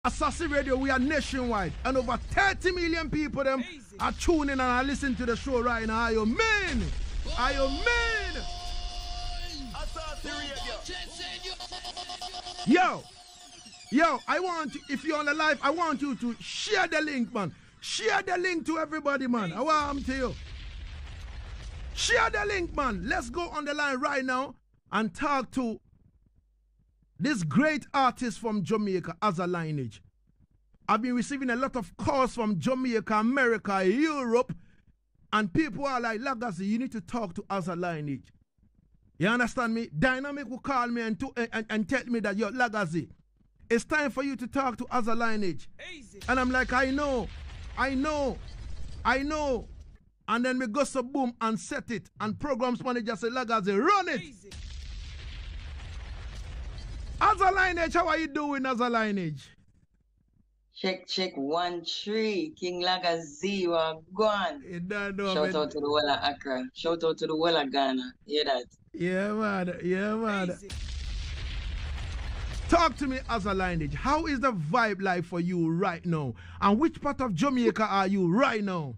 Asaase Radio, we are nationwide, and over 30 million people them are tuning and are listening to the show right now. Are you mean? Are you mean? Yo, I want you, if you're on the live, I want you to share the link, man. Share the link to everybody, man. I want to you. Share the link, man. Let's go on the line right now and talk to this great artist from Jamaica, Aza Lineage. I've been receiving a lot of calls from Jamaica, America, Europe, and people are like, Lagazee, you need to talk to Aza Lineage. You understand me? Dynamic will call me and tell me that, yo, Lagazee, it's time for you to talk to Aza Lineage. Easy. And I'm like, I know. And then we go so boom and set it. And programs manager say, Lagazee, run it. Easy. Aza Lineage, how are you doing, Aza Lineage? Check 1 3. King Lagazee, you are gone. Shout out to the whole of Accra. Shout out to the whole of Ghana. Hear that? Yeah, man. Easy. Talk to me, Aza Lineage. How is the vibe like for you right now? And which part of Jamaica are you right now?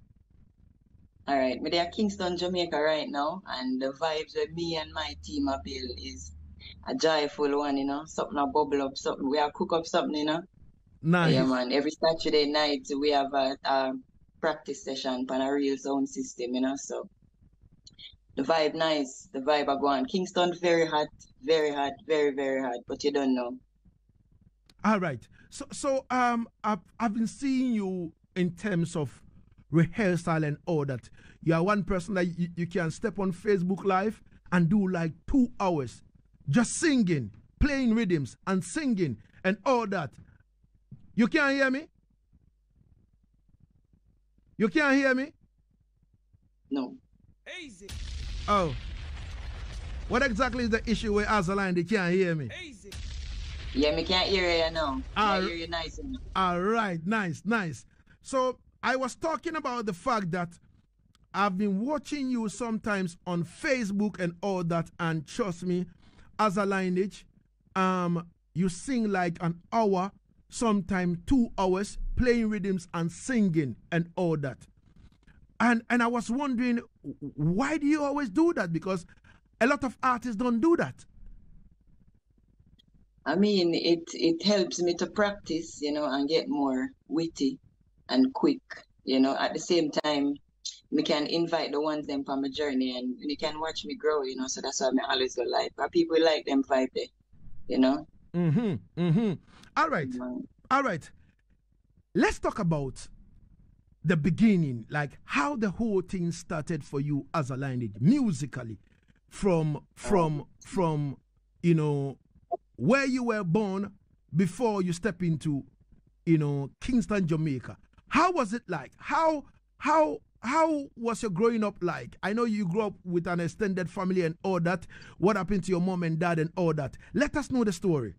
All right, we're at Kingston, Jamaica right now. And the vibes with me and my team are built is a joyful one, you know. Something a bubble up, something. We are cook up something, you know. Nice. Yeah, man. Every Saturday night, we have a practice session on a real sound system, you know. So the vibe nice. The vibe are going. Kingston very hot, very, very hot. But you don't know. All right. So I've been seeing you in terms of rehearsal and all that. You are one person that you can step on Facebook Live and do like 2 hours just singing, playing rhythms and singing and all that. You can't hear me? You can't hear me? No. Easy. Oh. What exactly is the issue with Aza Lineage? They can't hear me. Easy. Yeah, me can't hear you now. I hear you nice enough. All right, nice. So I was talking about the fact that I've been watching you sometimes on Facebook and all that, and trust me, Aza Lineage, you sing like an hour, sometimes 2 hours, playing rhythms and singing and all that. And I was wondering, why do you always do that? Because a lot of artists don't do that. I mean, it helps me to practice, you know, and get more witty and quick, you know. At the same time, me can invite the ones them on my journey and you can watch me grow, you know. So that's why I always go live. But people like them vibe there, you know. All right. Let's talk about the beginning, like how the whole thing started for you as a Lineage musically, from you know, where you were born before you step into, you know, Kingston, Jamaica. How was it like? How was your growing up like? I know you grew up with an extended family and all that. What happened to your mom and dad and all that? Let us know the story.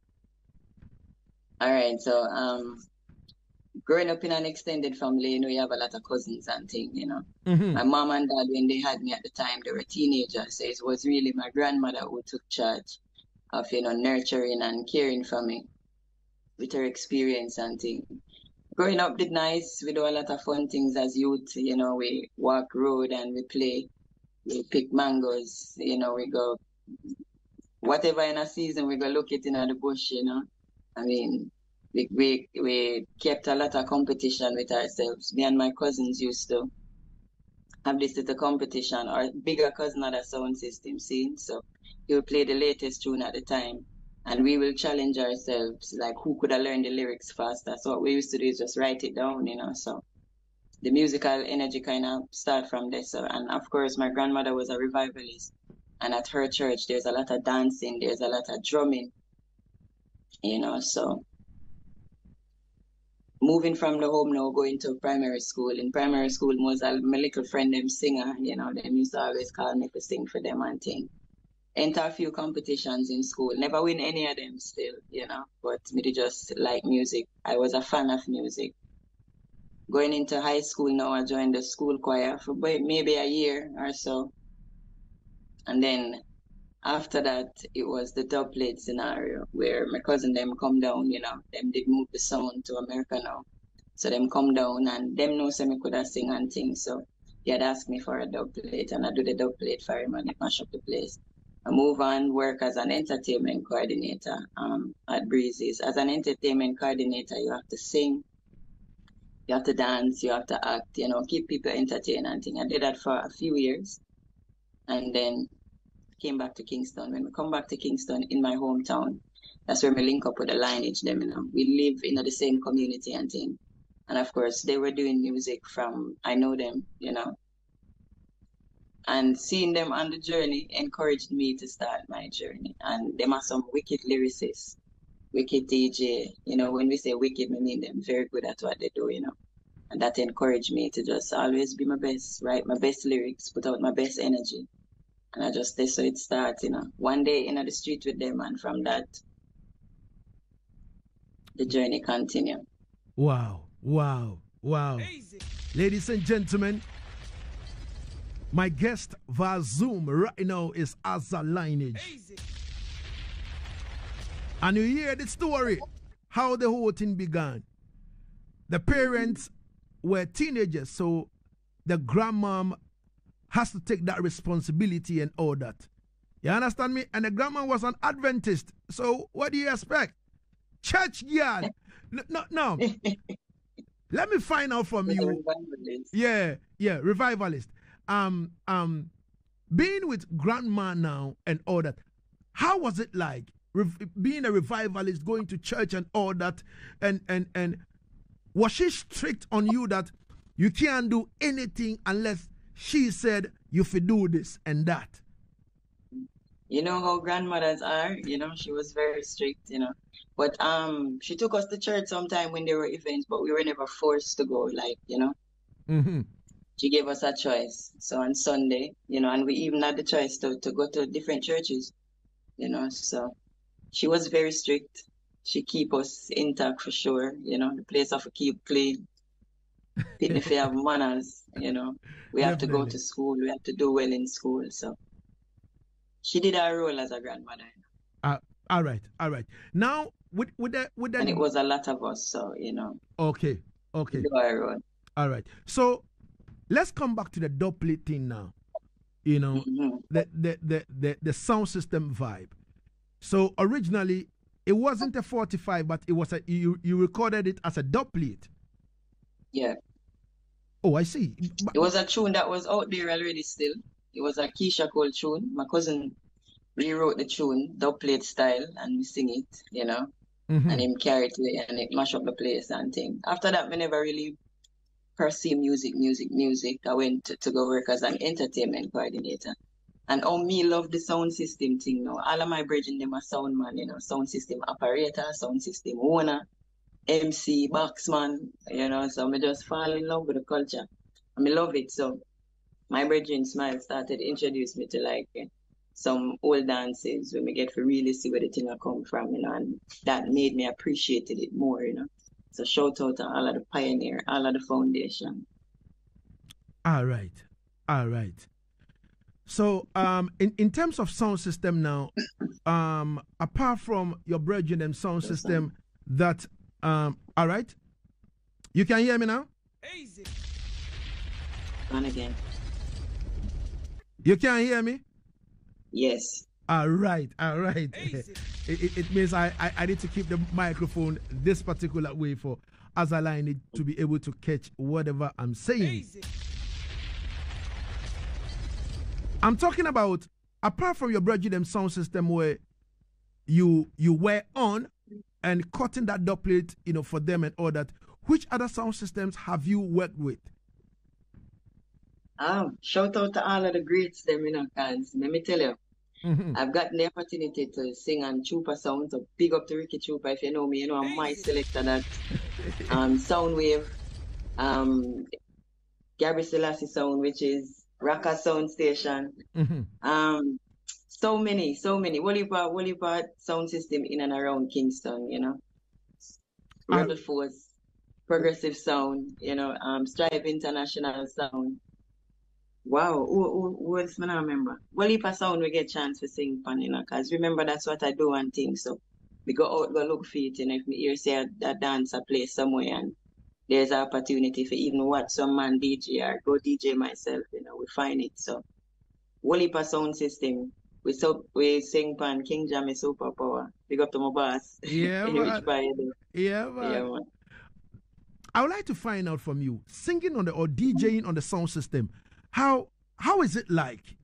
All right, so growing up in an extended family, you know, you have a lot of cousins and things, you know. My mom and dad, when they had me at the time, they were teenagers. So it was really my grandmother who took charge of, you know, nurturing and caring for me with her experience and things. Growing up did nice. We do a lot of fun things as youth, you know. We walk road and we play. We pick mangoes, you know. We go, whatever in a season, we go look it in the bush, you know. I mean, we kept a lot of competition with ourselves. Me and my cousins used to have this little competition. Our bigger cousin had a sound system scene, so he would play the latest tune at the time. And we will challenge ourselves, like who could have learned the lyrics faster. So what we used to do is just write it down, you know. So the musical energy kind of start from there. So, and of course, my grandmother was a revivalist. And at her church, there's a lot of dancing, there's a lot of drumming, you know. So moving from the home now, going to primary school. In primary school, my little friend, them singer, you know, them used to always call me to sing for them and thing. Enter a few competitions in school. Never win any of them still, you know. But me just like music. I was a fan of music. Going into high school now, I joined the school choir for maybe a year or so. And then after that, it was the dub plate scenario where my cousin them come down, you know, them did move the sound to America now. So them come down and them know some could have sing and things. So he had asked me for a dub plate and I do the dub plate for him and it mash up the place. I move on, work as an entertainment coordinator at Breezes. As an entertainment coordinator, you have to sing, you have to dance, you have to act, you know, keep people entertained and things. I did that for a few years and then came back to Kingston. When we come back to Kingston in my hometown, that's where we link up with the Lineage them, you know. We live in the same community and thing. And of course, they were doing music from, I know them, you know. And seeing them on the journey encouraged me to start my journey. And them are some wicked lyricists, wicked DJ. You know, when we say wicked, we mean them very good at what they do, you know. And that encouraged me to just always be my best, write my best lyrics, put out my best energy. And I just, so it starts, you know, one day in the street with them. And from that, the journey continued. Wow, wow, wow. Easy. Ladies and gentlemen, my guest via Zoom right now is Aza Lineage. Easy. And you hear the story, how the whole thing began. The parents were teenagers, so the grandmom has to take that responsibility and all that. You understand me? And the grandma was an Adventist. So what do you expect? Church girl. No. Let me find out from you. Yeah, revivalist. Being with grandma now and all that, how was it like? Being a revivalist, going to church and all that, and was she strict on you that you can't do anything unless she said you should do this and that? You know how grandmothers are, you know, she was very strict, you know. But she took us to church sometime when there were events, but we were never forced to go, like, you know. Mm-hmm. She gave us a choice. So on Sunday, you know, and we even had the choice to go to different churches, you know. So she was very strict. She keep us intact for sure, you know. The place have to keep clean. If we have manners, you know, we have to go to school. We have to do well in school. So she did her role as a grandmother. All right. Now with the and it was a lot of us, so you know. Okay. Do our role. All right. So let's come back to the dubplate thing now. You know, the sound system vibe. So originally it wasn't a 45, but it was you recorded it as a dubplate. Yeah. Oh, I see. It was a tune that was out there already still. It was a Keisha Cole tune. My cousin rewrote the tune, dubplate style, and we sing it, you know. Mm-hmm. And him carry it and it mash up the place and thing. After that, we never really pursue music. I went to go work as an entertainment coordinator. And me love the sound system thing now. All of my brethren, them are sound man, you know, sound system operator, sound system owner, MC, boxman, you know, so I just fall in love with the culture. I love it. So my brethren Smile started introduce me to like some old dances when we get to really see where the thing come from, you know, and that made me appreciate it more, you know. So shout out to all of the pioneer, all of the foundation. All right. So in terms of sound system now, apart from your brethren and sound system, that all right, you can hear me now? Easy. On again. You can hear me? Yes. All right. It means I need to keep the microphone this particular way for Aza Lineage to be able to catch whatever I'm saying. Easy. I'm talking about, apart from your brethren sound system where you were on and cutting that dubplate, you know, for them and all that, which other sound systems have you worked with? Shout out to all of the greats them, you know, cause let me tell you, I've gotten the opportunity to sing on Chupa sound, so big up to Ricky Chupa. If you know me, you know I'm my selector that Soundwave, Gabby Selassie Sound, which is Raka Sound Station. So many. Wolipa sound system in and around Kingston, you know. Rebel Force, Progressive Sound, you know, Strive International Sound. Wow, who else I remember? Well, if a sound we get chance to sing pan, because remember that's what I do and things. So we go out, go look for it, if me hear say a dance a place somewhere and there's an opportunity for even watch some man DJ or go DJ myself, we find it. So whole heap of sound system. We sing pan King Jammy Superpower. Big up to my boss. Yeah, Rich man. Yeah, man. Yeah, man. I would like to find out from you, singing on or DJing on the sound system, how is it like,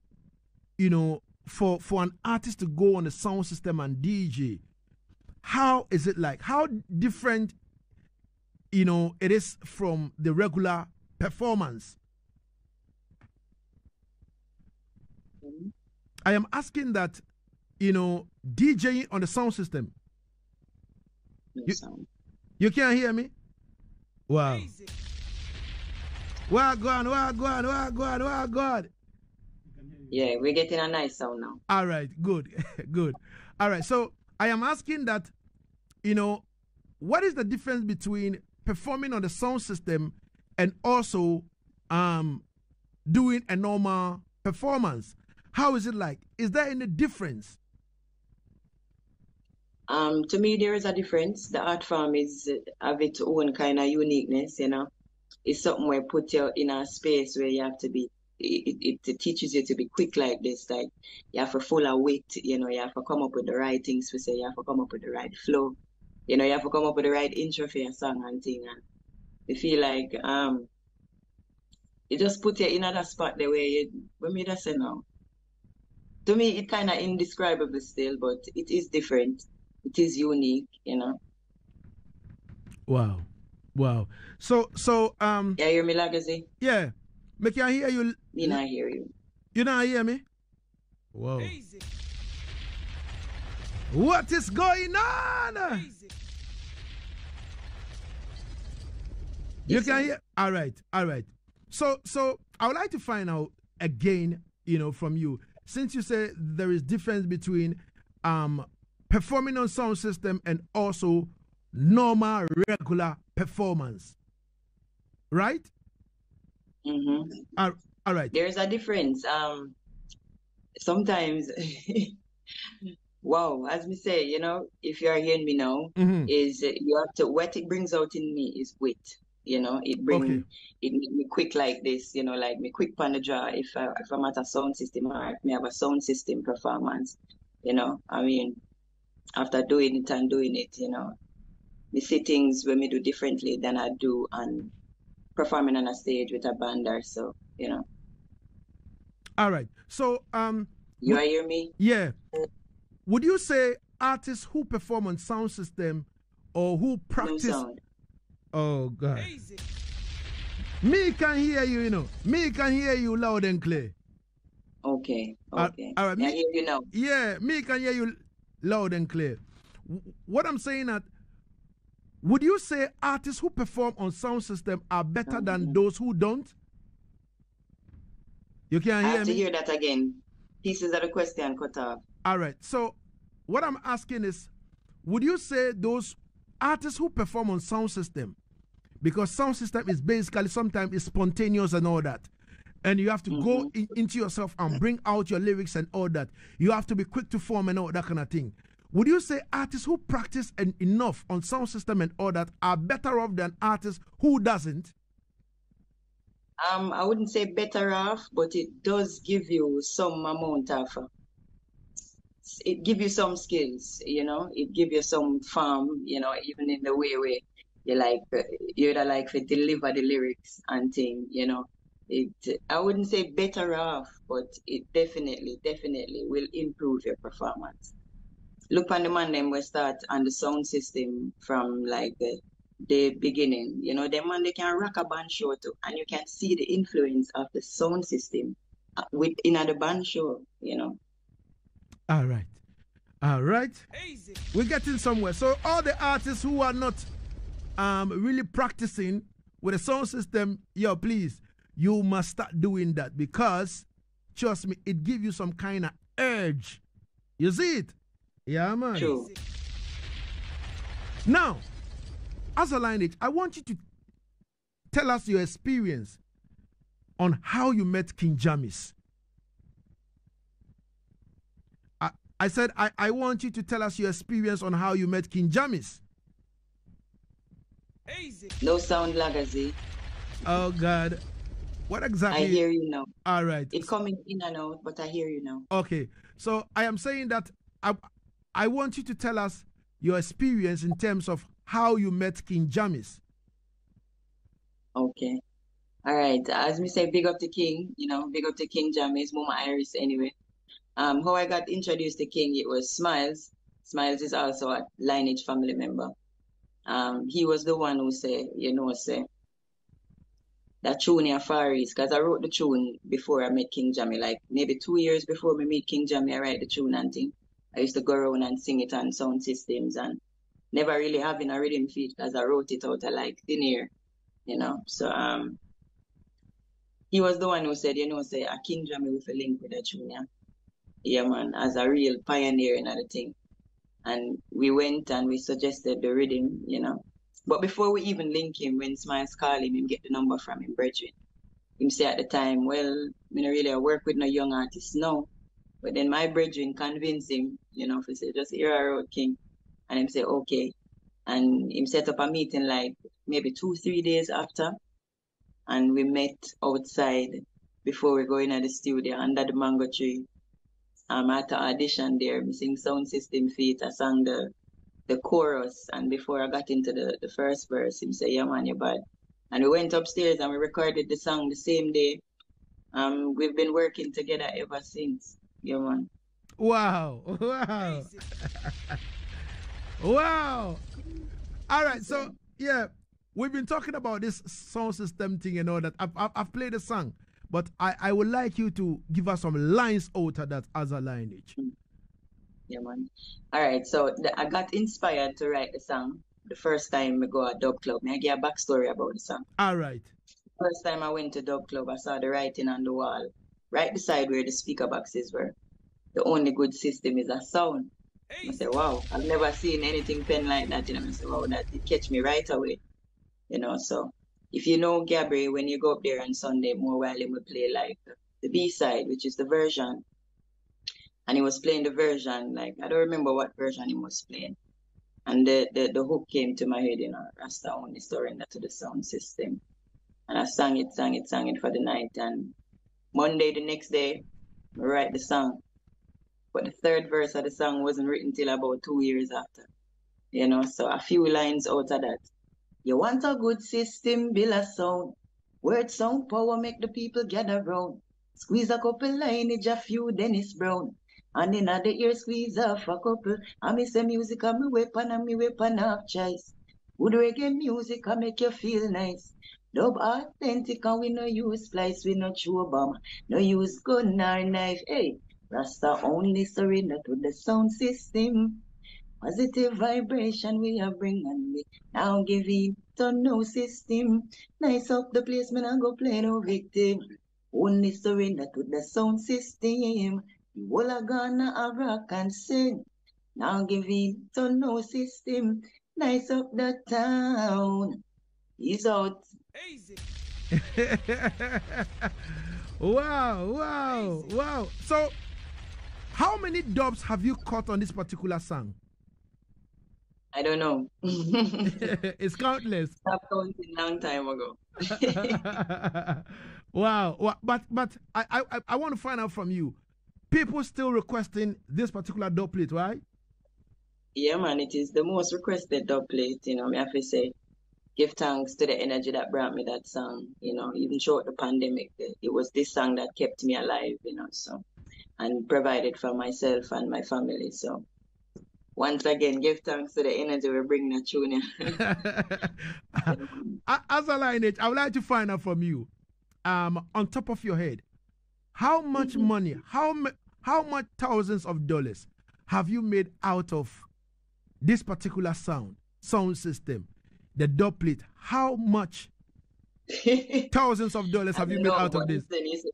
for an artist to go on the sound system and DJ? How is it like? How different, it is from the regular performance? Mm-hmm. I am asking that, DJing on the sound system. You can't hear me? Wow. Wow, God. Yeah, we're getting a nice sound now. All right, good. Good. All right, so I am asking that, what is the difference between performing on the sound system and also doing a normal performance? How is it like? Is there any difference? To me, there is a difference. The art form is have its own kind of uniqueness, It's something where put you in a space where you have to be, it teaches you to be quick like this. Like, you have to full of wit, you have to come up with the right things to say, you have to come up with the right flow, you have to come up with the right intro for your song and thing. And you feel like, it just put you in another spot the way when me just say now. To me, it kind of indescribable still, but it is different. It is unique, Wow. So yeah, hear me, Lagazee? Yeah. Me can hear you. Me not hear you. You not hear me? Whoa. Easy. What is going on? Easy. You can hear? All right. So I would like to find out again, from you, since you say there is difference between performing on sound system and also normal regular performance, right? Mm-hmm. All right. There's a difference. Sometimes, wow, as we say, if you are hearing me now, is you have to, what it brings out in me is wit. It brings it make me quick like this. Like me quick on the draw. If I'm at a sound system or if me have a sound system performance, I mean, after doing it, me see things when me do differently than I do on performing on a stage with a band or so, All right. So you hear me? Yeah. Would you say artists who perform on sound system or who practice? No sound. Oh God. Easy. Me can hear you, Me can hear you loud and clear. Okay. All right. I hear you now. Yeah, me can hear you loud and clear. What I'm saying that, would you say artists who perform on sound system are better than those who don't? You can't hear me? I have to hear that again. Pieces of the question cut off. All right. So what I'm asking is, would you say those artists who perform on sound system, because sound system is basically sometimes it's spontaneous and all that, and you have to go into yourself and bring out your lyrics and all that. You have to be quick to form and all that kind of thing. Would you say artists who practice enough on sound system and all that are better off than artists who doesn't? I wouldn't say better off, but it does give you some amount of, it gives you some skills, it gives you some form, even in the way where you'd like to deliver the lyrics and thing, I wouldn't say better off, but it definitely will improve your performance. Look on the man them we start on the sound system from like the beginning. Them man they can rock a band show too, and you can see the influence of the sound system within the band show. All right. Easy. We're getting somewhere. So all the artists who are not really practicing with a sound system, please, you must start doing that, because trust me, it gives you some kind of urge. You see it? Yeah, man. True. Now, Aza Lineage, I want you to tell us your experience. on how you met King Jamis. I said, I want you to tell us your experience on how you met King Jamis. No sound, Lagazee. Oh, God. What exactly? I hear you now. All right. It's coming in and out, but I hear you now. Okay. So I am saying that I want you to tell us your experience in terms of how you met King Jamis. Okay. All right. As me say, big up to King, big up to King Jamis, Mama Iris anyway. How I got introduced to King, it was Smiles. Smiles is also a Lineage family member. He was the one who said, that tune in Far East, because I wrote the tune before I met King Jammy, like maybe 2 years before me meet King Jammy, I write the tune and thing. I used to go around and sing it on sound systems and never really having a rhythm feed because I wrote it out of like thin air, So he was the one who said, say a King Jammy with a link with a tune, yeah, man, as a real pioneer in the thing. And we went and we suggested the rhythm, But before we even link him, when Smiles called him get the number from him, brethren. Him say at the time, well, I don't really work with no young artists now. But then my brethren convinced him, to say, just hear our out King. And him say, okay. And him set up a meeting like maybe 2-3 days after. And we met outside before we go in at the studio under the mango tree. At the audition there, we sing sound system feet. I sang the chorus, and before I got into the first verse, him say, yeah man, you're bad. And we went upstairs and we recorded the song the same day. We've been working together ever since. Yeah man. Wow. Wow. All right, so yeah, we've been talking about this sound system thing and all that. I've played the song, but I would like you to give us some lines out of that Aza Lineage. Yeah, man. All right, so I got inspired to write the song the first time I go to Dub Club. I give a backstory about the song. All right. First time I went to Dub Club, I saw the writing on the wall, right beside where the speaker boxes were. The only good system is a sound. I said, wow, I've never seen anything pen like that. I said, wow, that it catch me right away. So if you know Gabri, when you go up there on Sunday, more while he will play like the B-side, which is the version. And he was playing the version, like, I don't remember what version he was playing. And the hook came to my head, Rasta only storing that to the sound system. And I sang it for the night. And Monday, the next day, I write the song. But the third verse of the song wasn't written till about 2 years after. So a few lines out of that. You want a good system, build a sound. Word sound power make the people gather round. Squeeze a couple lineage, a few Dennis Brown. And in the ear squeeze off a couple. I miss the music and my weapon of choice. Good reggae music can make you feel nice. Dub authentic and we no use splice, we no chew bomb. No use gun or knife, hey. Rasta only surrender to the sound system. Positive vibration we are bringing me. Now give it to no system. Nice up the place, man, I go play no victim. Only surrender to the sound system. You all are gonna a rock and sing. Now give it to no system. Nice up the town. He's out. Easy. Wow. So, how many dubs have you caught on this particular song? I don't know. It's countless. Stopped counting a long time ago. Wow. But I want to find out from you. People still requesting this particular dub plate, right? Yeah, man, it is the most requested dub plate. I have to say, give thanks to the energy that brought me that song. Even throughout the pandemic, it was this song that kept me alive. So, and provided for myself and my family. So, once again, give thanks to the energy we bring that tune. Aza Lineage, I would like to find out from you, on top of your head, how much money, how much thousands of dollars have you made out of this particular sound system, the dub plate? How much thousands of dollars have you made out of this?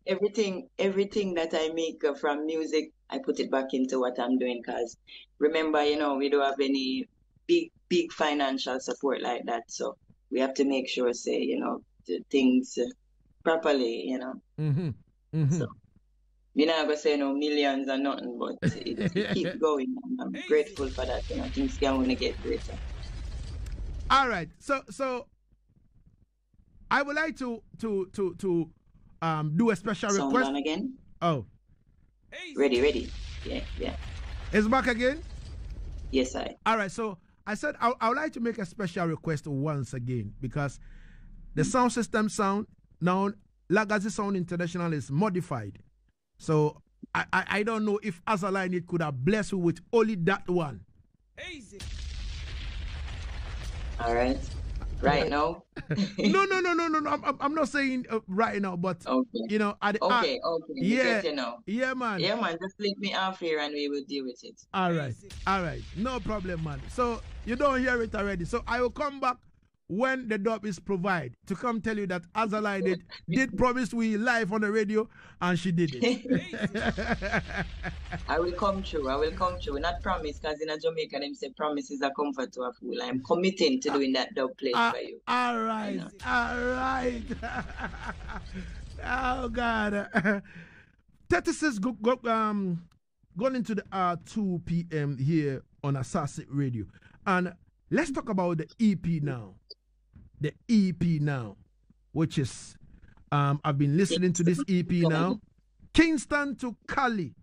Everything that I make from music, I put it back into what I'm doing. Because remember, we don't have any big financial support like that. So we have to make sure, the things properly, you know. So, you're not going to say no millions or nothing, but it keep going. I'm grateful for that, you know. Things can only get greater. All right. So I would like to do a special Sound request. on again? Oh. Ready. Yeah. It's back again? Yes, I. All right. So I said I would like to make a special request once again because the sound system sound now Lagazee Sound International is modified. So I don't know if Aza Lineage could have blessed you with only that one. Easy. All right. Right now? No. I'm not saying right now, but okay. You know, okay. Yeah, you know. Yeah, man. Just leave me off here and we will deal with it. All right. No problem, man. So you don't hear it already. So I will come back when the dub is provided to come tell you that Aza Lineage did promise we live on the radio and she did it. I will come true. Not promise, because in a Jamaica them say promise is a comfort to a fool. I'm committing to doing that dub play for you. All right. Oh God. 36 going into the 2 p.m. here on Asaase Radio. And let's talk about the EP now. The EP now, which is I've been listening to this EP now. Kingston to Cali.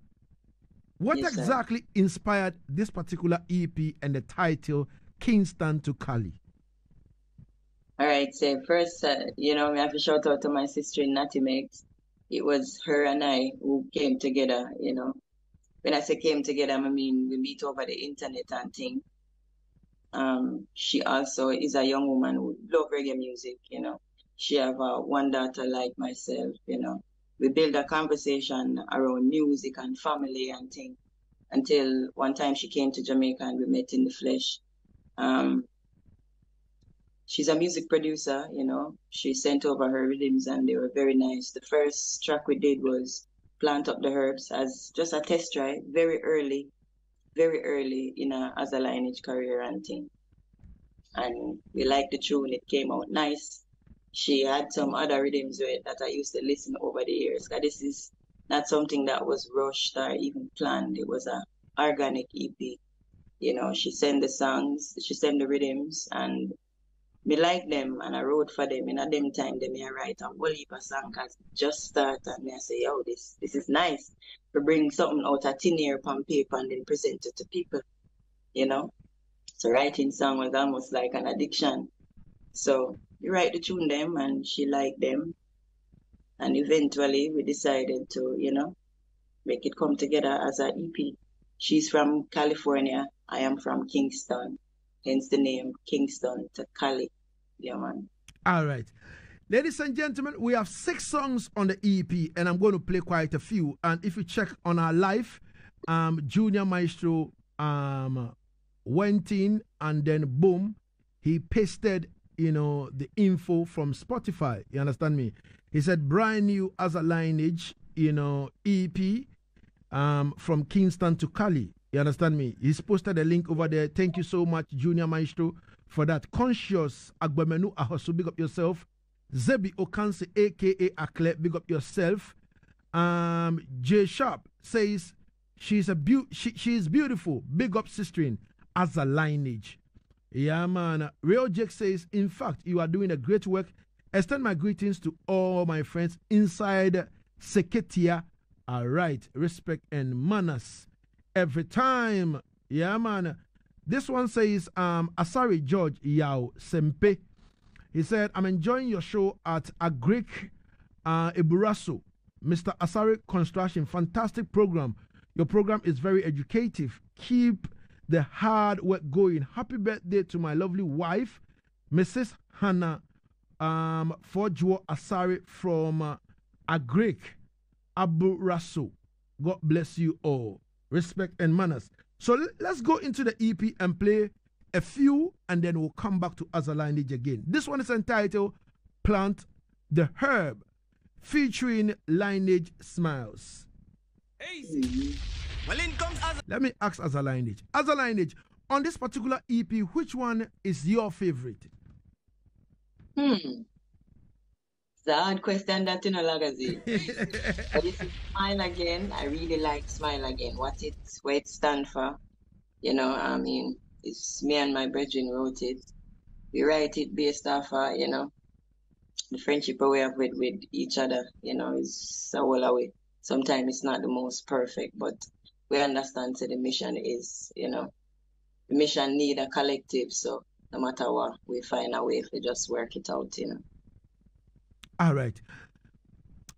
What exactly inspired this particular EP and the title Kingston to Cali? All right, so first, we have to shout out to my sister in Natty Megs. It was her and I who came together, you know. When I say came together, I mean we meet over the internet and things. She also is a young woman who loves reggae music, you know. She have one daughter like myself, you know. We build a conversation around music and family and things until one time she came to Jamaica and we met in the flesh. She's a music producer, you know. She sent over her rhythms and they were very nice. The first track we did was Plant Up the Herbs as just a test drive, very early in a Aza Lineage career and thing. And we liked the tune, it came out nice. She had some other rhythms with it that I used to listen over the years. This is not something that was rushed or even planned. It was a organic EP. You know, she sent the songs, she sent the rhythms, and me like them, and I wrote for them. In a them time, they may write a whole heap of songs just start, and me I say, yo, this is nice. To bring something out of thin air on paper and then present it to people, you know. So writing song was almost like an addiction. So you write the tune them, and she liked them, and eventually we decided to, you know, make it come together as an EP. She's from California. I am from Kingston. Hence the name Kingston to Cali. Yeah, man. All right. Ladies and gentlemen, we have 6 songs on the EP, and I'm going to play quite a few. And if you check on our live, Junior Maestro went in, and then boom, he pasted, you know, the info from Spotify. You understand me? He said brand new Aza Lineage, you know, EP from Kingston to Cali. You understand me? He's posted a link over there. Thank you so much, Junior Maestro, for that. Conscious Agbemenu Ahosu, big up yourself. Zebi Okanse, a.k.a. Accra, big up yourself. J Sharp says she's beautiful. Big up sister as a lineage. Yeah, man. Real Jake says, in fact, you are doing a great work. Extend my greetings to all my friends inside Seketia. All right. Respect and manners every time. Yeah, man. This one says, Asari George Yao Sempe. He said, I'm enjoying your show at Agric Eburaso. Mr. Asari Construction, fantastic program. Your program is very educative. Keep the hard work going. Happy birthday to my lovely wife, Mrs. Hannah Forjo Asari from Agric Eburaso. God bless you all. Respect and manners. So let's go into the EP and play a few, and then we'll come back to Aza Lineage again. This one is entitled Plant the Herb, featuring Lineage Smiles. Easy. Well, in comes Aza. Let me ask Aza Lineage. Aza Lineage, on this particular EP, which one is your favorite? It's a hard question that, Lagazee. But this is Smile Again. I really like Smile Again. What it stands for, I mean, it's me and my brethren wrote it. We write it based off, the friendship we have with each other, is a whole away. Sometimes it's not the most perfect, but we understand that the mission is, the mission need a collective. So no matter what, we find a way to just work it out, All right.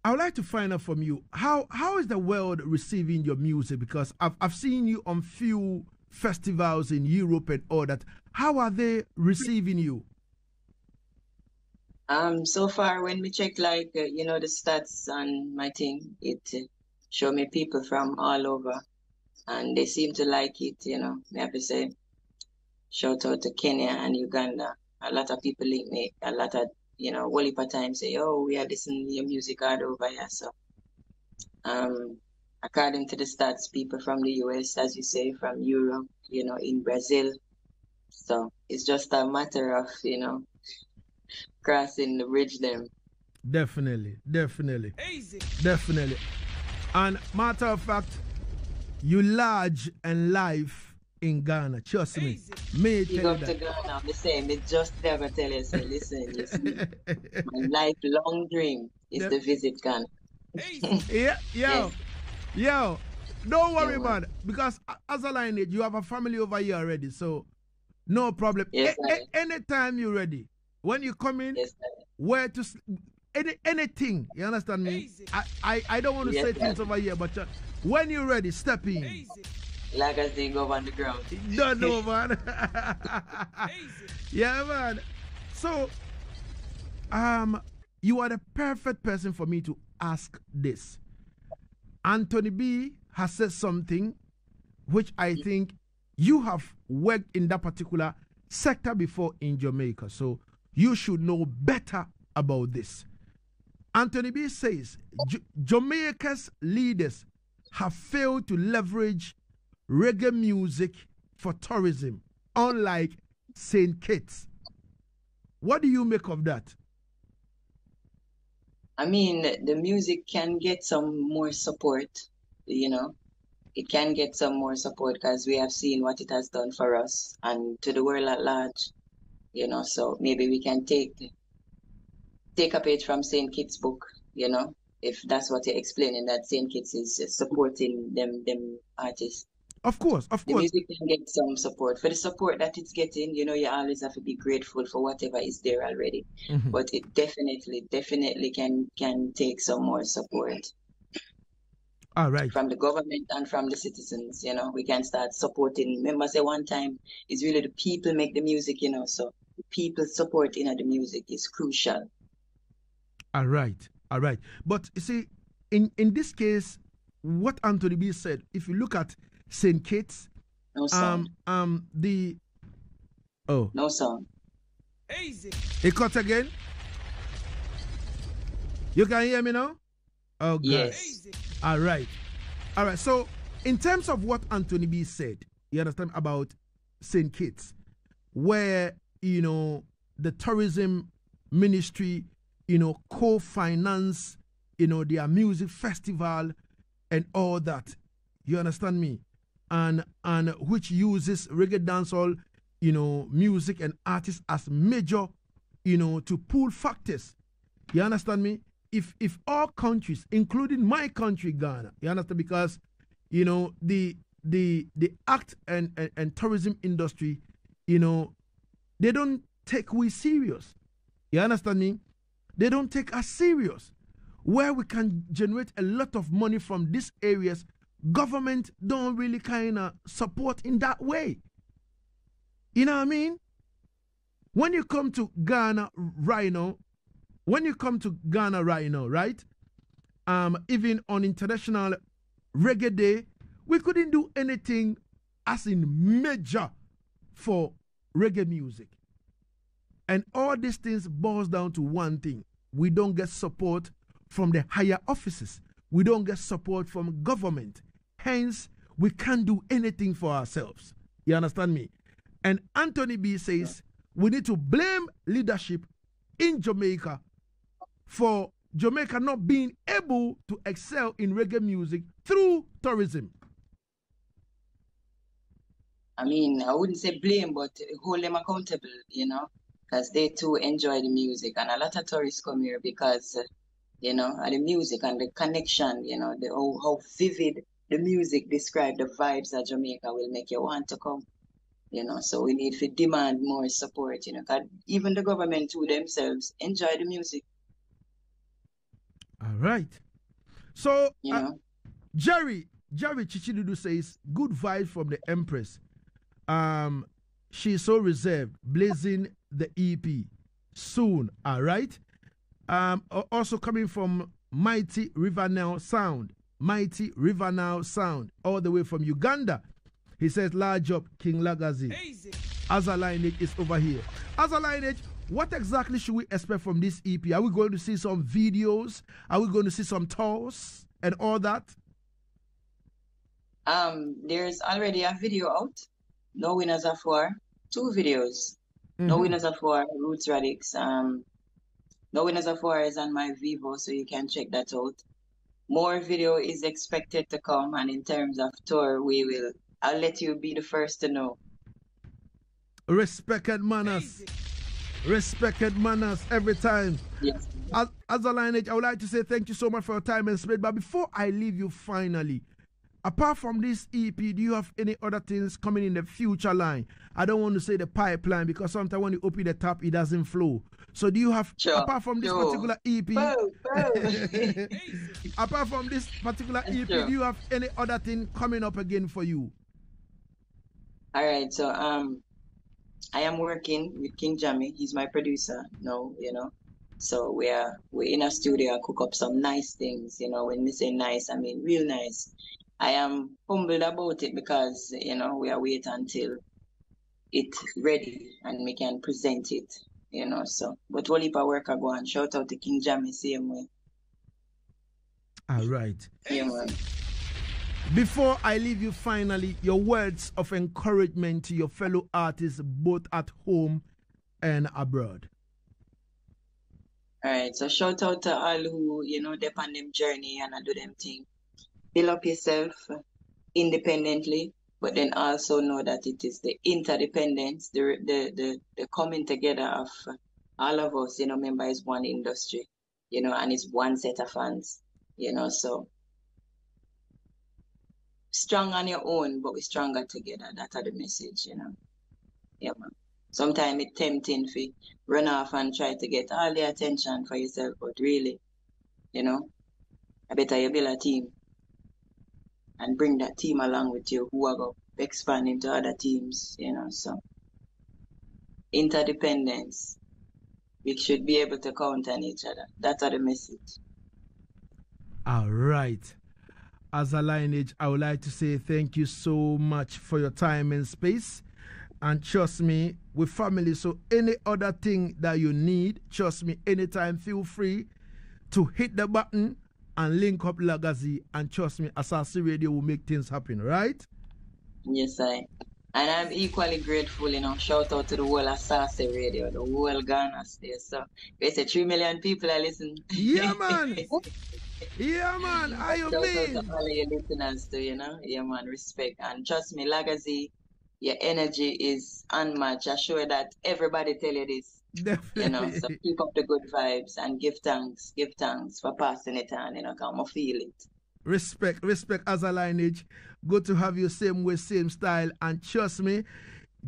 I would like to find out from you, how is the world receiving your music? Because I've seen you on few festivals in Europe and all that. How are they receiving you? So far when we check the stats on my thing, it show me people from all over and they seem to like it, I have to say shout out to Kenya and Uganda. A lot of people link me, a lot of, whole heap of times say, oh, we are listening to your music all over here. So according to the stats, people from the US, as you say, from Europe, in Brazil. So it's just a matter of, crossing the bridge them. Definitely. Easy. Definitely. And matter of fact, you large and live in Ghana. Trust me. Me You tell go you to that. Ghana, I'm the same. It just never tell you, say, listen, you see, my lifelong dream is to visit Ghana. Yeah, Yes. yo, don't worry, Yeah, man. Because Aza Lineage, you have a family over here already, so no problem. Yes, Anytime you're ready, when you come in, yes, where to anything, you understand me? Easy. I don't want to Yes, say things over here, but when you're ready, step in. Easy. Lagazee go on the ground. Don't know, man. Easy. Yeah, man. So, you are the perfect person for me to ask this. Anthony B has said something which I think you have worked in that particular sector before in Jamaica. So you should know better about this. Anthony B says Jamaica's leaders have failed to leverage reggae music for tourism, unlike St. Kitts. What do you make of that? I mean, the music can get some more support, It can get some more support because we have seen what it has done for us and to the world at large, So maybe we can take a page from St. Kitts' book, if that's what you're explaining, that St. Kitts is supporting them artists. Of course. The music can get some support. For the support that it's getting, you always have to be grateful for whatever is there already. Mm-hmm. But it definitely can take some more support. All right. From the government and from the citizens, we can start supporting. Remember, say one time, it's really the people make the music, so the people support the music is crucial. All right. But you see, in this case, what Anthony B said, if you look at St. Kitts, No sound. No sound. Easy. It cut again. You can hear me now? Oh, God. Yes. Easy. All right. So, in terms of what Anthony B said, you understand about St. Kitts, where, the tourism ministry, co-finance, their music festival and all that. You understand me? And which uses reggae dancehall, music and artists as major, to pull factors. You understand me? If all countries, including my country, Ghana, you understand, because the act and tourism industry, they don't take we serious. You understand me? They don't take us serious. Where we can generate a lot of money from these areas, government don't really kind of support in that way. You know what I mean? When you come to Ghana right now, right? Even on International Reggae Day, we couldn't do anything as in major for reggae music. And all these things boils down to one thing. We don't get support from the higher offices. We don't get support from government. Hence, we can't do anything for ourselves. You understand me? And Anthony B says we need to blame leadership in Jamaica for Jamaica not being able to excel in reggae music through tourism? I mean, I wouldn't say blame, but hold them accountable, you know, because they too enjoy the music. And a lot of tourists come here because, you know, the music and the connection, you know, how vivid the music describe the vibes of Jamaica will make you want to come, you know. So we need to demand more support, you know, because even the government too themselves enjoy the music. All right. So, you know, Jerry Chichidudu says, good vibes from the Empress. She's so reserved, blazing the EP soon. All right. Also coming from Mighty River Now Sound, all the way from Uganda. He says, large up, King Lagazee. Aza Lineage is over here. Aza Lineage, what exactly should we expect from this EP? Are we going to see some videos? Are we going to see some tours and all that? There's already a video out. No Winners of War. 2 videos. No Winners of War, Roots Radix. No Winners of War is on my Vivo, so you can check that out. More video is expected to come, and in terms of tour, I'll let you be the first to know. Respected manners. Respected manners every time. Yes. As a lineage, I would like to say thank you so much for your time and spirit. But before I leave you finally, apart from this EP, do you have any other things coming in the future line? I don't want to say the pipeline because sometimes when you open the tap, it doesn't flow. So do you have, apart from this particular EP, apart from this particular EP, do you have any other thing coming up again for you? All right, so I am working with King Jammy. He's my producer now, you know. So we're in a studio, cook up some nice things, you know. When we say nice, I mean real nice. I am humbled about it because, you know, we are waiting until it's ready and we can present it, you know. So, but whole heap of work I go and shout out to King Jammy same way. All right. Yeah, man. Before I leave you finally, your words of encouragement to your fellow artists both at home and abroad. All right, so shout out to all who, you know, they're on them journey and I do them thing. Build up yourself independently, but then also know that it is the interdependence, the coming together of all of us, you know, remember it's one industry, you know, and it's one set of fans, you know, so strong on your own, but we're stronger together. That's the message, you know. Yeah, man. Sometimes it's tempting to run off and try to get all the attention for yourself, but really, you know, I better you build a team and bring that team along with you who are going to expand into other teams, you know. So, interdependence. We should be able to count on each other. That's the message. All right. As a lineage, I would like to say thank you so much for your time and space. And trust me, with family, so any other thing that you need, trust me, anytime, feel free to hit the button and link up Lagazee. And trust me, Asaase Radio will make things happen, right? Yes, I. And I'm equally grateful, you know, shout out to the whole Asaase Radio, the whole Ghana there. So, they say 3 million people are listening. Yeah, man. Yeah, man. How you mean? Shout out to all of your listeners too, you know. Yeah, man, respect. And trust me, Lagazee, your energy is unmatched. I'm sure that everybody tell you this. Definitely. You know, so keep up the good vibes and give thanks for passing it on, you know, because I feel it. Respect Aza Lineage. Good to have you same way, same style. And trust me,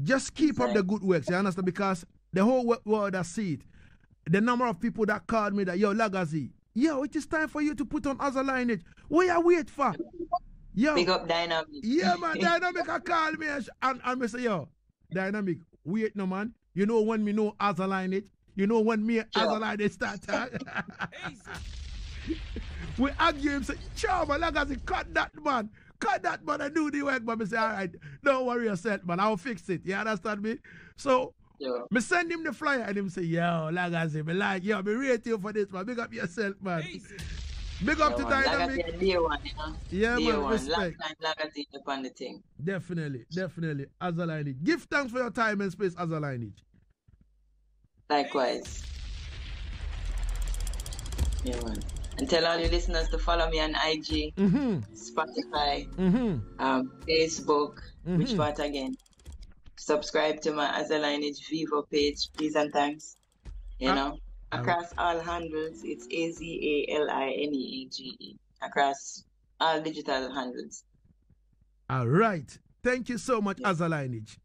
just keep up the good works, you understand? Because the whole world has seen it. The number of people that called me that, yo, Lagazee, yo, it is time for you to put on Aza Lineage. What you wait for? Yo. Big up Dynamic. Yeah, man, Dynamic call me and I say, yo, Dynamic, wait no, man. You know when me know Aza Lineage? You know when me Aza Lineage start talk? We argue him, say, sure, man, Lagazee, cut that, man, and do the work. But me say, all right, don't worry yourself, man, I'll fix it. You understand me? So, me send him the flyer and him say, yo, Lagazee, me like, yo, me rate you for this, man. Big up yourself, man. Big up to Dynamic. Lagazee, day one, you know? Yeah, day man, one. respect. Last time Lagazee upon the thing. Definitely. Aza Lineage. Give thanks for your time and space, Aza Lineage. Likewise. Yeah, man. And tell all your listeners to follow me on IG, Spotify, Facebook, which part again? Subscribe to my Aza Lineage Vivo page, please and thanks. You know, across all handles, it's AZALINEAGE. Across all digital handles. All right. Thank you so much, Aza Lineage.